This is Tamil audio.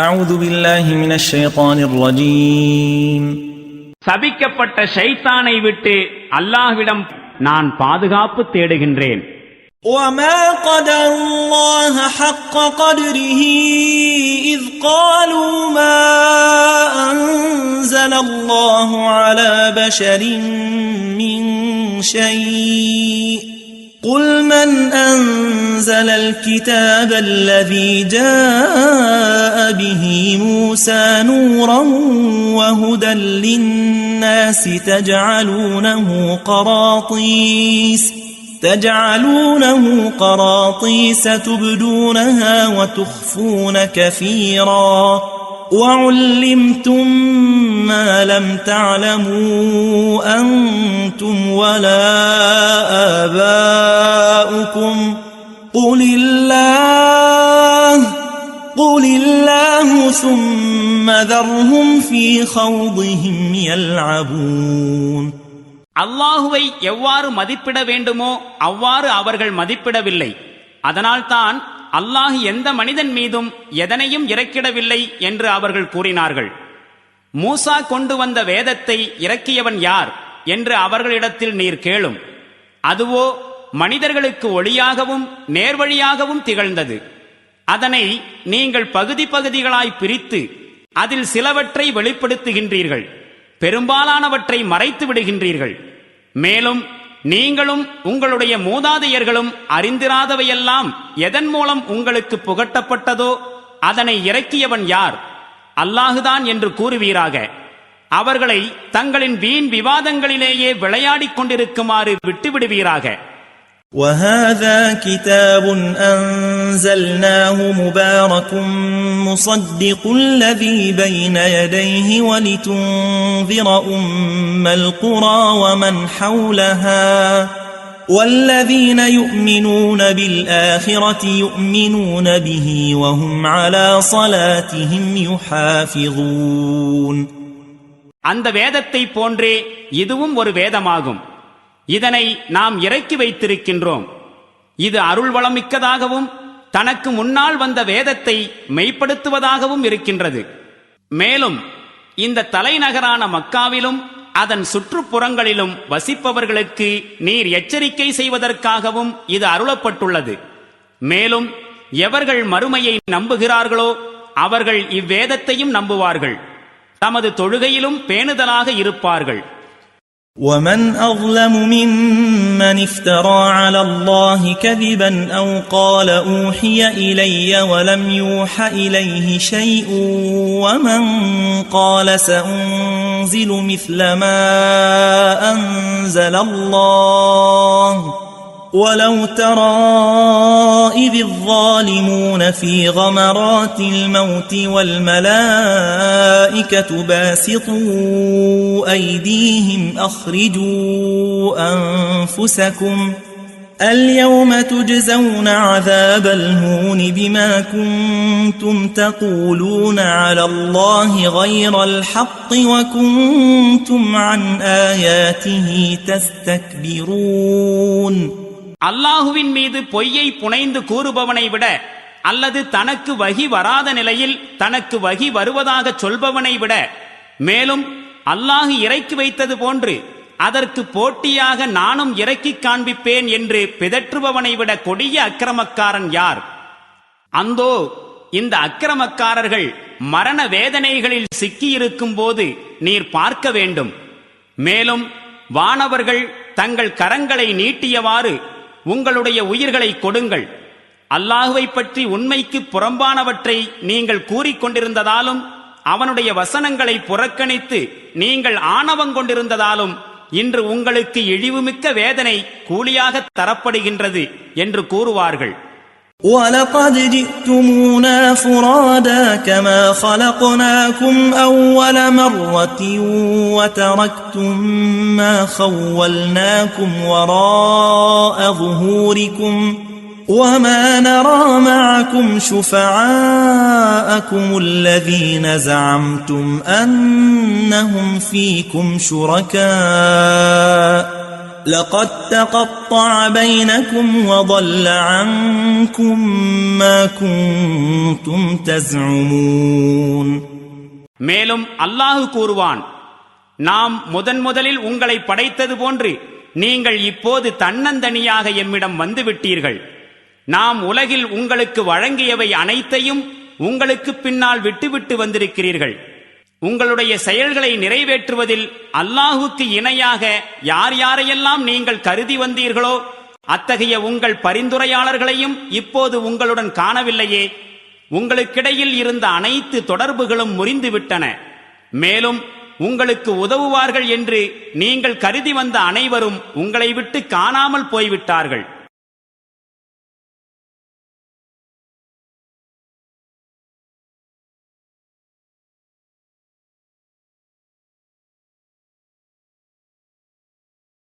أعوذ بالله من الشيطان الرجيم. சபிக்கப்பட்ட ஷைத்தானை விட்டு அல்லாஹ்விடம் நான் பாதுகாப்பு தேடுகின்றேன். وما قدر الله حق قدره إذ قالوا ما أنزل الله على بشر من شيء قل من أنزل الكتاب الذي جاء به موسى نورا وهدى للناس تجعلونه قراطيس تبدونها وتخفون كثيرا وعلمتم ما لم تعلموا أنتم ولا آباؤكم قل الله ثم ذرهم في خوضهم يلعبون. அல்லாஹுவை எவ்வாறு மதிப்பிட வேண்டுமோ அவ்வாறு அவர்கள் மதிப்பிடவில்லை. அதனால்தான் அல்லாஹ் எந்த மனிதன் மீதும் எதனையும் இறக்கிடவில்லை என்று அவர்கள் கூறினார்கள். மூசா கொண்டு வந்த வேதத்தை இறக்கியவன் யார் என்று அவர்களிடத்தில் நீர் கேளும். அதுவோ மனிதர்களுக்கு ஒளியாகவும் நேர்வழியாகவும் திகழ்ந்தது. அதனை நீங்கள் பகுதி பகுதிகளாய் பிரித்து அதில் சிலவற்றை வெளிப்படுத்துகின்றீர்கள், பெரும்பாலானவற்றை மறைத்து விடுகின்றீர்கள். மேலும் நீங்களும் உங்களுடைய மூதாதையர்களும் அறிந்திராதவையெல்லாம் எதன் மூலம் உங்களுக்கு புகட்டப்பட்டதோ அதனை இறக்கியவன் யார்? அல்லாஹுதான் என்று கூறுவீராக. அவர்களை தங்களின் வீண் விவாதங்களிலேயே விளையாடிக் கொண்டிருக்குமாறு விட்டுவிடுவீராக. وَهَذَا كِتَابٌ أَنزَلْنَاهُ مُبَارَكٌ مُصَدِّقُ الَّذِي بَيْنَ يَدَيْهِ وَلِتُنذِرَ أُمَّ الْقُرَى وَمَنْ حَوْلَهَا وَالَّذِينَ يُؤْمِنُونَ بِالْآخِرَةِ يُؤْمِنُونَ بِهِ وَهُمْ عَلَى صَلَاتِهِمْ يُحَافِظُونَ. அந்த வேதத்தை போன்றே இதுவும் ஒரு வேதமாகும். இதனை நாம் இறக்கி வைத்திருக்கின்றோம். இது அருள் வளமிக்கதாகவும் தனக்கு முன்னால் வந்த வேதத்தை மெய்ப்படுத்துவதாகவும் இருக்கின்றது. மேலும் இந்த தலைநகரான மக்காவிலும் அதன் சுற்றுப்புறங்களிலும் வசிப்பவர்களுக்கு நீர் எச்சரிக்கை செய்வதற்காகவும் இது அருளப்பட்டுள்ளது. மேலும் எவர்கள் மறுமையை நம்புகிறார்களோ அவர்கள் இவ்வேதத்தையும் நம்புவார்கள், தமது தொழுகையிலும் பேணுதலாக இருப்பார்கள். وَمَنْ أَظْلَمُ مِمَّنِ افْتَرَى عَلَى اللَّهِ كَذِبًا أَوْ قَالَ أُوحِيَ إِلَيَّ وَلَمْ يُوحَ إِلَيْهِ شَيْءٌ وَمَنْ قَالَ سَأُنْزِلُ مِثْلَ مَا أَنْزَلَ اللَّهُ وَلَوْ تَرَى إِذِ الظَّالِمُونَ فِي غَمَرَاتِ الْمَوْتِ وَالْمَلَائِكَةُ بَاسِطُو أَيْدِيهِمْ أَخْرِجُوا أَنفُسَكُمْ الْيَوْمَ تُجْزَوْنَ عَذَابَ الْهُونِ بِمَا كُنْتُمْ تَقُولُونَ عَلَى اللَّهِ غَيْرَ الْحَقِّ وَكُنْتُمْ عَنْ آيَاتِهِ تَسْتَكْبِرُونَ. அல்லாஹுவின் மீது பொய்யை புனைந்து கூறுபவனை விட அல்லது தனக்கு வகி வராத நிலையில் தனக்கு வகி வருவதாக சொல்பவனை விட, மேலும் அல்லாஹு இறக்கி வைத்தது போன்று அதற்கு போட்டியாக நானும் இறக்கி காண்பிப்பேன் என்று பிதற்றுபவனை விட கொடிய அக்கிரமக்காரன் யார்? அந்தோ இந்த அக்கிரமக்காரர்கள் மரண வேதனைகளில் சிக்கியிருக்கும் போது நீர் பார்க்க வேண்டும். மேலும் வானவர்கள் தங்கள் கரங்களை நீட்டியவாறு உங்களுடைய உயிர்களை கொடுங்கள். அல்லாஹுவை பற்றி உண்மைக்கு புறம்பானவற்றை நீங்கள் கூறிக்கொண்டிருந்ததாலும் அவனுடைய வசனங்களை புறக்கணித்து நீங்கள் ஆணவங்கொண்டிருந்ததாலும் இன்று உங்களுக்கு இழிவுமிக்க வேதனை கூலியாக தரப்படுகின்றது என்று கூறுவார்கள். وَلَقَدْ جِئْتُمُونَا فُرَادَى كَمَا خَلَقْنَاكُمْ أَوَّلَ مَرَّةٍ وَتَرَكْتُمْ مَا خَوَّلْنَاكُمْ وَرَاءَ ظُهُورِكُمْ وَمَا نَرَى مَعَكُمْ شُفَعَاءَكُمُ الَّذِينَ زَعَمْتُمْ أَنَّهُمْ فِيكُمْ شُرَكَاءُ لقد تقطع بينكم وضل عنكم ما كنتم تزعمون. மேலும் அல்லாஹ் கூறுவான், நாம் முதலில் உங்களை படைத்தது போன்று நீங்கள் இப்போது தன்னந்தனியாக எம்மிடம் வந்துவிட்டீர்கள். நாம் உலகில் உங்களுக்கு வழங்கியவை அனைத்தையும் உங்களுக்கு பின்னால் விட்டுவிட்டு வந்திருக்கிறீர்கள். உங்களுடைய செயல்களை நிறைவேற்றுவதில் அல்லாஹுக்கு இணையாக யார் யாரையெல்லாம் நீங்கள் கருதி வந்தீர்களோ அத்தகைய உங்கள் பரிந்துரையாளர்களையும் இப்போது உங்களுடன் காணவில்லையே. உங்களுக்கிடையில் இருந்த அனைத்து தொடர்புகளும் முறிந்துவிட்டன. மேலும் உங்களுக்கு உதவுவார்கள் என்று நீங்கள் கருதி வந்த அனைவரும் உங்களை விட்டு காணாமல் போய்விட்டார்கள்.